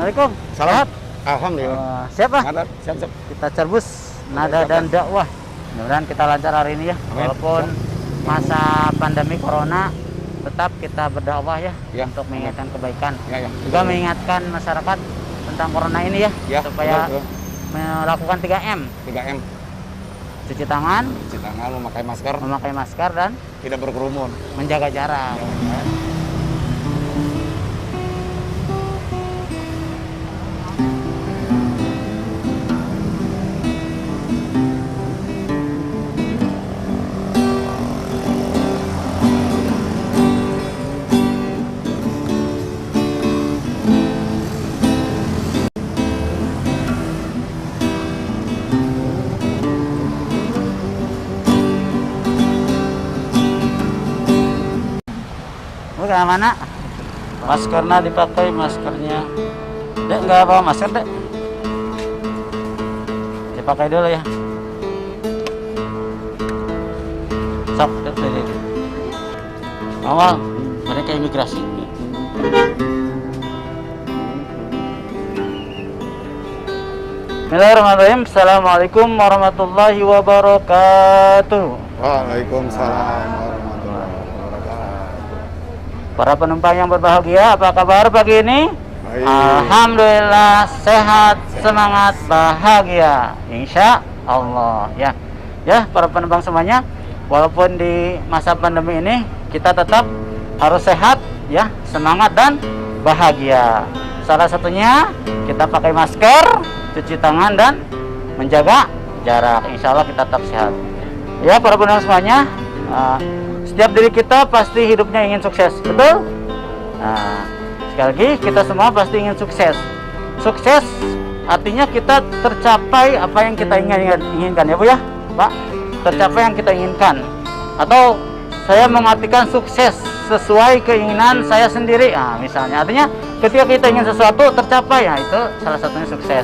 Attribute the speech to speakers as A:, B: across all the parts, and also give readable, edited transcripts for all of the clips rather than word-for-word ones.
A: Assalamualaikum.
B: Salam.
A: Sehat?
B: Alhamdulillah.
A: Siap Pak?
B: Ada, siap.
A: Kita cerbus nada dan dakwah. Mudah-mudahan kita lancar hari ini ya.
B: Amin.
A: Walaupun masa pandemi corona, tetap kita berdakwah ya,
B: Ya.
A: untuk mengingatkan kebaikan.
B: Ya.
A: Juga mengingatkan masyarakat tentang corona ini ya,
B: Ya,
A: supaya
B: betul.
A: melakukan 3M.
B: 3M.
A: Cuci tangan,
B: Cuci tangan,
A: memakai masker dan
B: tidak berkerumun.
A: menjaga jarak. Ke mana? Maskernya dipakai, maskernya. Dek, nggak bawa masker, Dek. Dipakai dulu ya. Sok, Dek, Dek. Awal, mereka imigrasi. Bismillahirrahmanirrahim. Assalamualaikum warahmatullahi wabarakatuh.
B: Waalaikumsalam warahmatullahi wabarakatuh.
A: Para penumpang yang berbahagia, apa kabar pagi ini?
B: Baik.
A: Alhamdulillah sehat, semangat, bahagia, insya Allah ya. Ya, para penumpang semuanya, walaupun di masa pandemi ini kita tetap harus sehat, ya, semangat dan bahagia. Salah satunya kita pakai masker, cuci tangan dan menjaga jarak. Insya Allah kita tetap sehat. Ya, para penumpang semuanya. Setiap diri kita pasti hidupnya ingin sukses, betul? Nah, sekali lagi kita semua pasti ingin sukses. Sukses artinya kita tercapai apa yang kita inginkan ya Bu ya, Pak. Tercapai yang kita inginkan. Atau saya mengartikan sukses sesuai keinginan saya sendiri. Nah, misalnya artinya ketika kita ingin sesuatu tercapai, ya itu salah satunya sukses.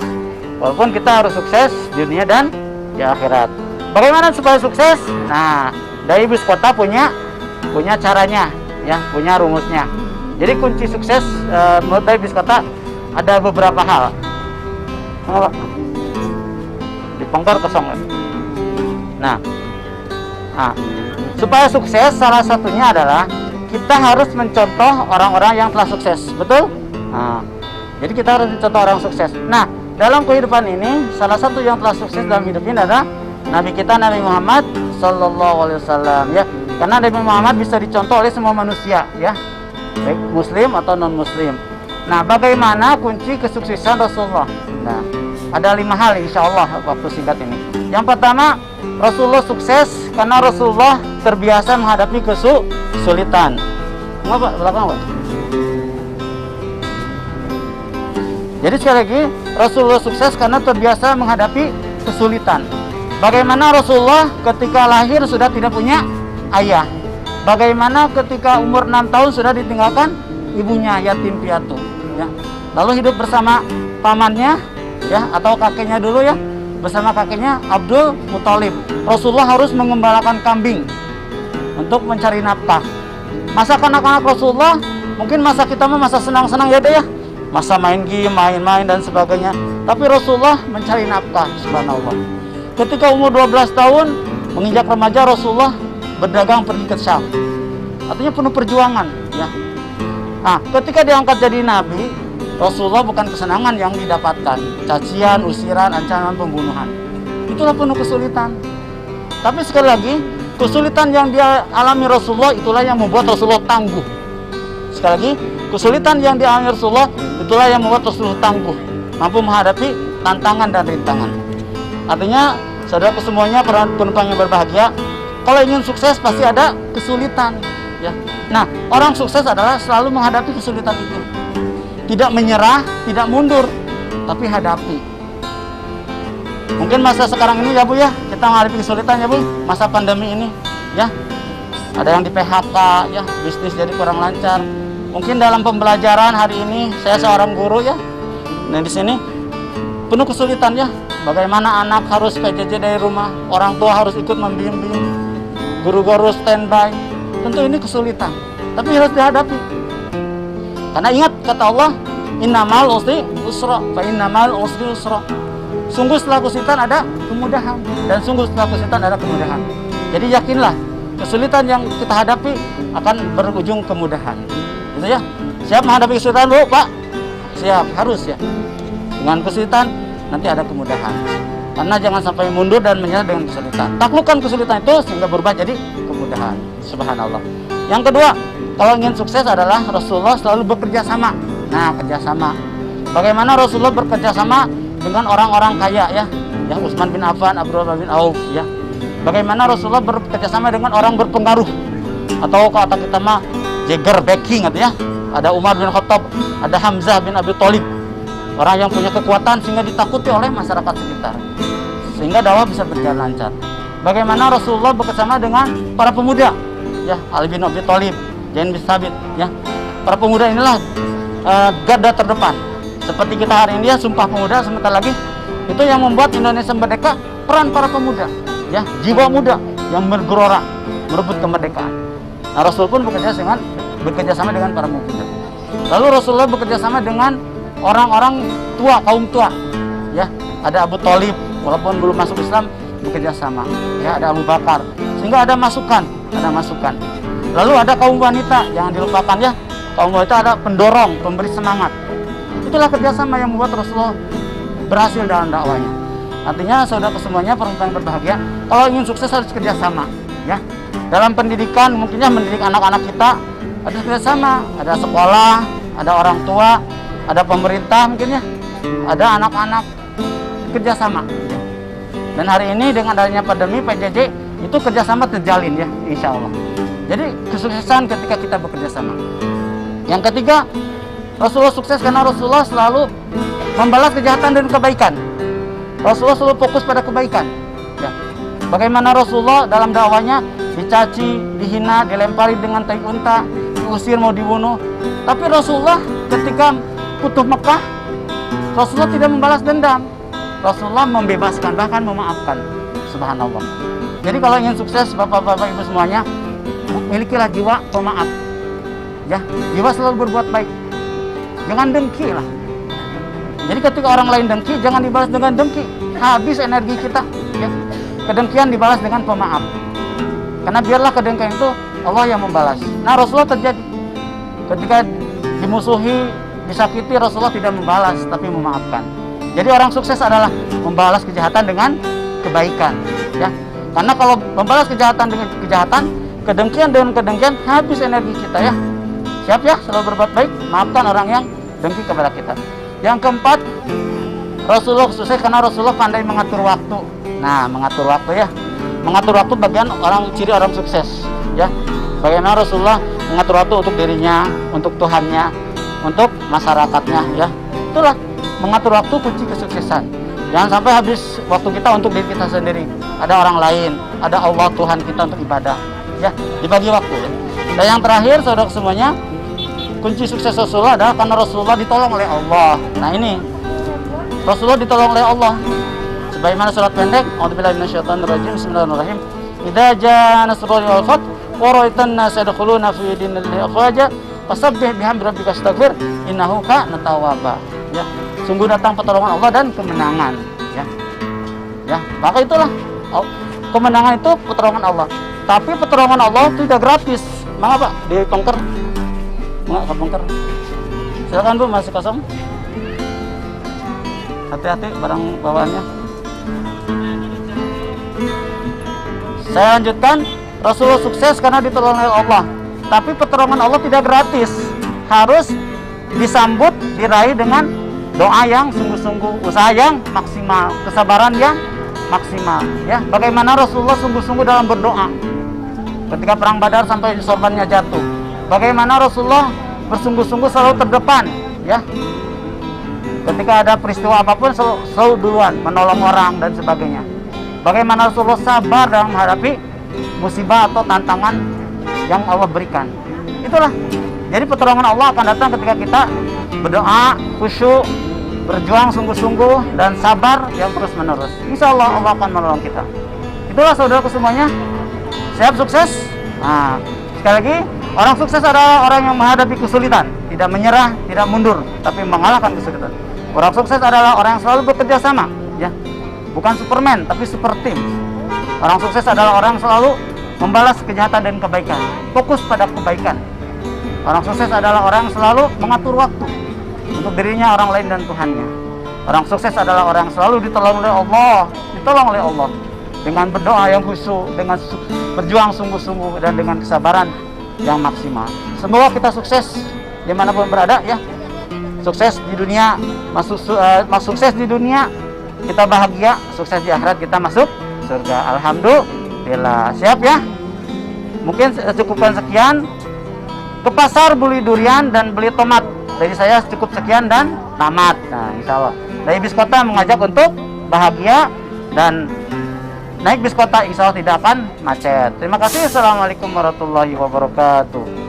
A: Walaupun kita harus sukses di dunia dan di akhirat. Bagaimana supaya sukses? Nah, dari Bis Kota punya caranya, ya, punya rumusnya. Jadi kunci sukses menurut dari Bis Kota ada beberapa hal. Dipongkor kosong. Nah, supaya sukses salah satunya adalah kita harus mencontoh orang-orang yang telah sukses, betul? Nah, jadi kita harus mencontoh orang sukses. Nah, dalam kehidupan ini salah satu yang telah sukses dalam hidup ini adalah Nabi kita, Nabi Muhammad Sallallahu Alaihi Wasallam ya. Karena Nabi Muhammad bisa dicontoh oleh semua manusia ya, baik muslim atau non muslim. Nah, bagaimana kunci kesuksesan Rasulullah? Nah, ada 5 hal insya Allah waktu singkat ini. Yang pertama, Rasulullah sukses karena Rasulullah terbiasa menghadapi kesulitan. Enggak Pak, belakang Pak. Jadi sekali lagi, Rasulullah sukses karena terbiasa menghadapi kesulitan. Bagaimana Rasulullah ketika lahir sudah tidak punya ayah? Bagaimana ketika umur 6 tahun sudah ditinggalkan ibunya, yatim piatu ya. Lalu hidup bersama pamannya ya, atau kakeknya dulu ya, bersama kakeknya Abdul Muthalib. Rasulullah harus mengembalakan kambing untuk mencari nafkah. Masa kanak-kanak Rasulullah, mungkin masa kita mah masa senang-senang ya deh ya, masa main game, main-main dan sebagainya. Tapi Rasulullah mencari nafkah, subhanallah. Ketika umur 12 tahun menginjak remaja, Rasulullah berdagang pergi ke Syam. Artinya penuh perjuangan ya. Nah, ketika diangkat jadi nabi, Rasulullah bukan kesenangan yang didapatkan, cacian, usiran, ancaman pembunuhan. Itulah penuh kesulitan. Tapi sekali lagi, kesulitan yang dia alami Rasulullah itulah yang membuat Rasulullah tangguh. Sekali lagi, kesulitan yang dialami Rasulullah itulah yang membuat Rasulullah tangguh, mampu menghadapi tantangan dan rintangan. Artinya, saudaraku semuanya, para penumpang yang berbahagia, kalau ingin sukses pasti ada kesulitan ya. Nah, orang sukses adalah selalu menghadapi kesulitan itu. Tidak menyerah, tidak mundur, tapi hadapi. Mungkin masa sekarang ini ya Bu ya, kita menghadapi kesulitan ya Bu, masa pandemi ini ya. Ada yang di PHK ya, bisnis jadi kurang lancar. Mungkin dalam pembelajaran hari ini, saya seorang guru ya. Nah, di sini penuh kesulitan ya. Bagaimana anak harus PJJ dari rumah, orang tua harus ikut membimbing, guru-guru standby. Tentu ini kesulitan, tapi harus dihadapi. Karena ingat kata Allah, Innamal usri usra, fa innamal usri usra. Sungguh setelah kesulitan ada kemudahan, dan sungguh setelah kesulitan ada kemudahan. Jadi yakinlah, kesulitan yang kita hadapi akan berujung kemudahan. Gitu ya. Siap menghadapi kesulitan, Bu, Pak? Siap, harus ya. Dengan kesulitan nanti ada kemudahan. Karena jangan sampai mundur dan menyerah dengan kesulitan. Taklukkan kesulitan itu sehingga berubah jadi kemudahan. Subhanallah. Yang kedua, kalau ingin sukses adalah Rasulullah selalu bekerja sama. Nah, kerjasama. Bagaimana Rasulullah bekerja sama dengan orang-orang kaya ya? Ya, Utsman bin Affan, Abdurrahman bin Auf ya. Bagaimana Rasulullah bekerja sama dengan orang berpengaruh, atau kata kita mah Jagger backing gitu ya. Ada Umar bin Khattab, ada Hamzah bin Abi Thalib. Orang yang punya kekuatan sehingga ditakuti oleh masyarakat sekitar, sehingga dakwah bisa berjalan lancar. Bagaimana Rasulullah bekerjasama dengan para pemuda, ya, Ali bin Abi Thalib, Zain bin Thabit, ya. Para pemuda inilah garda terdepan. Seperti kita hari ini ya, Sumpah Pemuda sebentar lagi, itu yang membuat Indonesia merdeka, peran para pemuda, ya, jiwa muda yang bergelora merebut kemerdekaan. Nah, Rasul pun bekerja sama dengan para pemuda. Lalu Rasulullah bekerja sama dengan orang-orang tua, kaum tua, ya. Ada Abu Thalib, walaupun belum masuk Islam, bekerja sama, ya. Ada Abu Bakar, sehingga ada masukan. Lalu ada kaum wanita, jangan dilupakan ya. Kaum wanita ada pendorong, pemberi semangat. Itulah kerjasama yang membuat Rasulullah berhasil dalam dakwanya. Artinya saudara semuanya, perempuan yang berbahagia, kalau ingin sukses harus kerjasama, ya. Dalam pendidikan, mungkinnya mendidik anak-anak kita ada kerjasama, ada sekolah, ada orang tua, ada pemerintah, mungkin ya, ada anak-anak, kerjasama. Dan hari ini dengan adanya pandemi PJJ itu kerjasama terjalin ya, insya Allah. Jadi kesuksesan ketika kita bekerja sama. Yang ketiga, Rasulullah sukses karena Rasulullah selalu membalas kejahatan dan kebaikan. Rasulullah selalu fokus pada kebaikan. Ya. Bagaimana Rasulullah dalam dakwahnya dicaci, dihina, dilempari dengan tai unta, diusir, mau dibunuh. Tapi Rasulullah ketika Futuh Mekah, Rasulullah tidak membalas dendam. Rasulullah membebaskan, bahkan memaafkan. Subhanallah. Jadi kalau ingin sukses, bapak-bapak, ibu semuanya, milikilah jiwa pemaaf. Ya, jiwa selalu berbuat baik. Jangan dengki lah. Jadi ketika orang lain dengki, jangan dibalas dengan dengki. Habis energi kita. Ya. Kedengkian dibalas dengan pemaaf. Karena biarlah kedengkian itu Allah yang membalas. Nah, Rasulullah terjadi. Ketika dimusuhi, disakiti, Rasulullah tidak membalas, tapi memaafkan. Jadi orang sukses adalah membalas kejahatan dengan kebaikan. Ya. Karena kalau membalas kejahatan dengan kejahatan, kedengkian dengan kedengkian, habis energi kita ya. Siap ya, selalu berbuat baik, maafkan orang yang dengki kepada kita. Yang keempat, Rasulullah sukses karena Rasulullah pandai mengatur waktu. Nah, mengatur waktu ya. Mengatur waktu bagian ciri orang sukses ya. Bagaimana Rasulullah mengatur waktu untuk dirinya, untuk Tuhannya, untuk masyarakatnya ya. Itulah mengatur waktu kunci kesuksesan. Jangan sampai habis waktu kita untuk diri kita sendiri. Ada orang lain, ada Allah Tuhan kita untuk ibadah ya. Dibagi waktu ya. Dan yang terakhir saudara semuanya, kunci sukses Rasulullah adalah karena Rasulullah ditolong oleh Allah. Nah ini, Rasulullah ditolong oleh Allah. Sebagaimana surat pendek, A'udzubillahi minasyaitonirrajim, Bismillahirrahmanirrahim. Idza jaa nasrullahi wal fath wa ra'aitan nasa yadkhuluna fi dinillahi afwaja fasabbih bihamdi rabbika wastaghfir innahu kana tawwaba. Ya, sungguh datang pertolongan Allah dan kemenangan. Ya, ya, maka itulah kemenangan itu pertolongan Allah. Tapi pertolongan Allah itu tidak gratis. Maka Pak, di Pengker. Enggak ke Pengker. Silakan Bu, masih kosong. Hati-hati barang bawaannya. Saya lanjutkan, Rasulullah sukses karena ditolong oleh Allah. Tapi pertolongan Allah tidak gratis. Harus disambut, diraih dengan doa yang sungguh-sungguh, usaha yang maksimal, kesabaran yang maksimal. Ya, bagaimana Rasulullah sungguh-sungguh dalam berdoa ketika perang Badar sampai sorbannya jatuh. Bagaimana Rasulullah bersungguh-sungguh selalu terdepan, ya. Ketika ada peristiwa apapun selalu duluan menolong orang dan sebagainya. Bagaimana Rasulullah sabar dalam menghadapi musibah atau tantangan yang Allah berikan. Itulah. Jadi pertolongan Allah akan datang ketika kita berdoa, khusyuk, berjuang sungguh-sungguh dan sabar yang terus-menerus. Insya Allah Allah akan menolong kita. Itulah saudaraku semuanya. Siap sukses? Nah, sekali lagi, orang sukses adalah orang yang menghadapi kesulitan. tidak menyerah, tidak mundur, tapi mengalahkan kesulitan. Orang sukses adalah orang yang selalu bekerja sama, ya. Bukan Superman, tapi super team. Orang sukses adalah orang yang selalu membalas kejahatan dan kebaikan, fokus pada kebaikan. Orang sukses adalah orang yang selalu mengatur waktu untuk dirinya, orang lain, dan Tuhannya. Orang sukses adalah orang yang selalu ditolong oleh Allah dengan berdoa yang khusyuk, dengan berjuang sungguh-sungguh, dan dengan kesabaran yang maksimal. Semoga kita sukses dimanapun berada, ya. Sukses di dunia, sukses di dunia kita bahagia, sukses di akhirat kita masuk surga. Alhamdulillah. Siap ya? Mungkin cukupkan sekian. Ke pasar beli durian dan beli tomat. Dari saya cukup sekian dan tamat. Nah, insya Allah. Dari bis kota mengajak untuk bahagia, dan naik bis kota insya Allah tidak akan macet. Terima kasih. Assalamualaikum warahmatullahi wabarakatuh.